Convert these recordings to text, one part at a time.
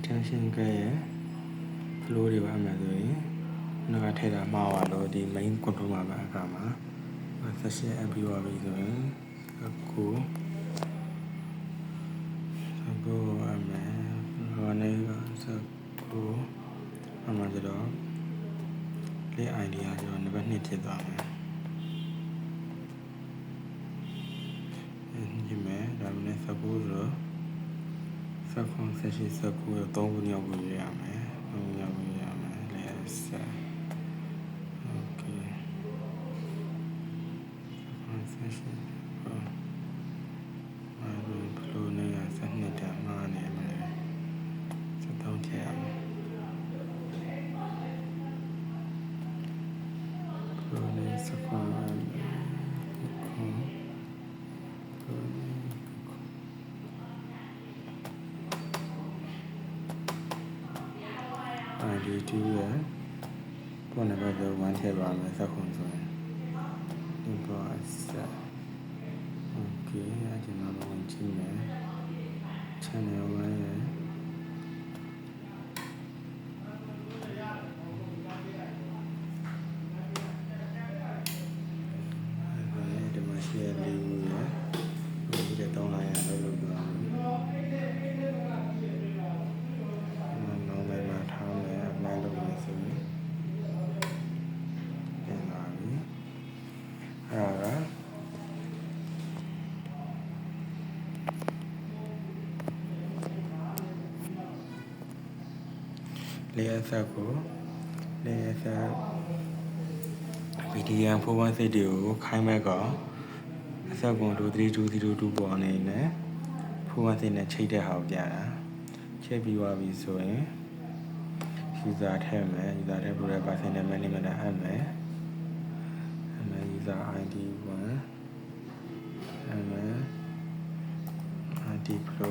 extension ကရဲ့ flow တွေကိုအမှန်ဆိုရင်နောက်ကထည့်တာမှားသွားလို့ဒီ main control မှာပဲအခါမှာ session အပ်ပြီးသွားပြီဆိုရင်အခုအမှန်ဟောနေစကူအမှန်ကြတော့လေ idea ကျတော့နံပါတ်2ဖြစ်သွားမယ်ဒီမဲ့ဒါမှလည်း suppose တော့second session စကူ3ခုညောက်ကိုရရမယ်3ညောက်ကိုရမယ်လေဆက် okay second session flow နဲ့ဆက်နှစ်တာမှားနေမယ်73ထည့်ရမယ် flow နဲ့ second ID2 ရဲ့ပေါ်နံပါတ်1ထည့်ပါမယ်စက်ခုံဆိုရင်ဒီပေါ်ဆက် okay အကျဉ်းတော့ဝင်ကြည့်မယ် channel 1ရဲ့ဒီမှာရှိတဲ့လေးခုရဲ့ဒီတဲ့တောင်းလိုက်ရအောင်လုပ်ပါလေအဆက်ကိုလေအဆက် BDM 41 စိတ်တွေကိုခိုင်းမဲ့ကအဆက်ကွန်23202ပေါ်နေနဲ့41စိတ်နဲ့ချိတ်တဲ့ဟာကိုပြတာချိတ်ပြီးသွားပြီဆိုရင် user ထည့်မယ် user ထည့်ပြီးတော့ person နဲ့ name နဲ့အပ်မယ် user ID 1 ID pro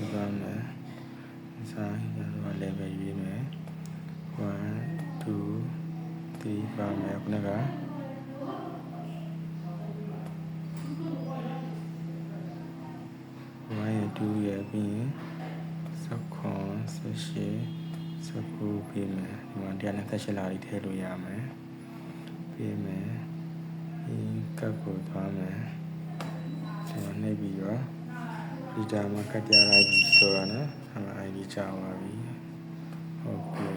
user နဲ့ဆိုင်ရတော့ level ရေးမယ်1 2 3ပါမယ်ခုနက2ရဲ့ပြီးရင်18ပြီးမယ်ဒီမှာ128လာလေးထည့်လို့ရမယ်ပြီးမယ်ဒီကပ်ကိုသွားမယ်ဆိုတော့နှိပ်ပြီးတော့ဒီတာမှာကတ်ပြလိုက်ပြီဆိုတော့နော် ID ချသွားပြီဟုတ်ပြီ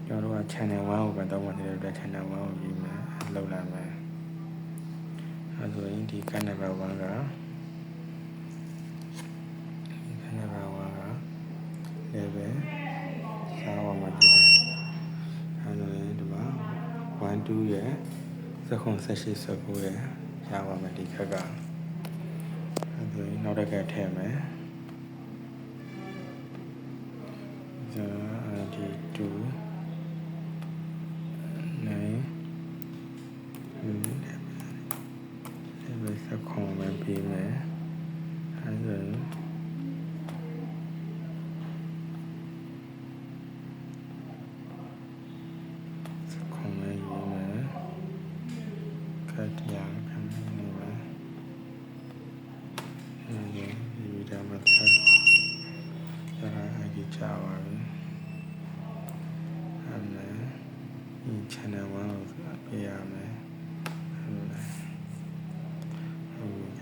ကျွန်တော်တို့က channel 1ကိုပဲတောင်းမှတဲ့အတွက် channel 1ကိုပြီးမယ်လောက်လာမယ်အဲဆိုရင်ဒီ card number 1ကlevel စားပါမှာဖြစ်တယ်အဲလိုရင်ဒီမှာ1 2ရဲ့18 19ရဲ့ရပါမယ်ဒီခက်ကအဲဒီနောက်တစ်ခါထည့်မယ်ID2 9 level 19ပဲပြီးမယ်အဲဒီတရားခံနေပါဒီဒါမှသာအကြီးချပါပြီအဲ့ဒါဒီ channel 1ကိုပေးရမယ်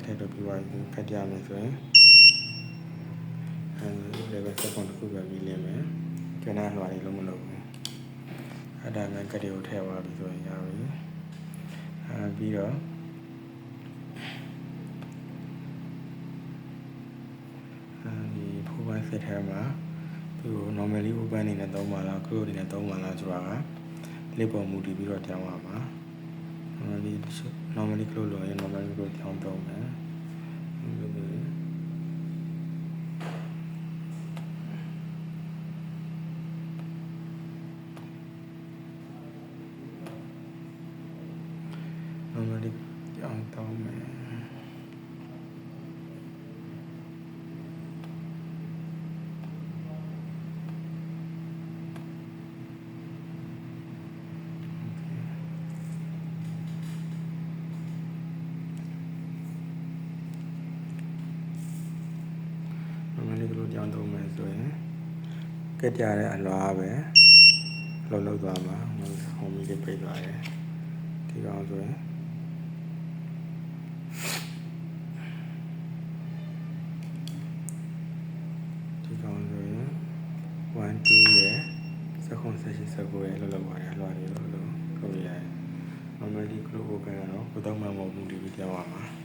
အဲ့ဒါတော့ပြီးသွားပြီကတ်ရမယ်ဆိုရင်အဲ့ဒါ level 7ခုပဲပြီးလင်းမယ်ကျန်တဲ့လွှာတွေလုံးမလုပ်ဘူးအဲ့ဒါမှကတ်တွေကိုထည့်သွားပြီဆိုရင်ရပြီပြီးတော့ဒီ profile set ထဲမှာသူ့ကို normally open အနေနဲ့သုံးပါလား close အနေနဲ့သုံးပါလားဆိုတာက list ပေါ်မူတည်ပြီးတော့ကြောင်းပါမှာ normally close လို့ရင် normally close ကြောင်းသုံးမယ်normally ကြောင်းသုံးမယ် ကြောင်းသုံးမယ်ဆိုရင်ကက်ကြတဲ့အလွားပဲလှုပ်လှုပ်သွားမှာဟိုမီလေးပိတ်သွားတယ်ဒီကောင်ဆိုရင်ဒီကောင်ဆိုရင်1 2ရယ်16 18 19ရယ်လှုပ်လှုပ်ပါတယ်အလွားတွေလှုပ်လှုပ်ထုတ်ရတယ် normally group organ ကတော့ဘယ်တော့မှမဟုတ်ဘူးဒီလိုပြောရမှာ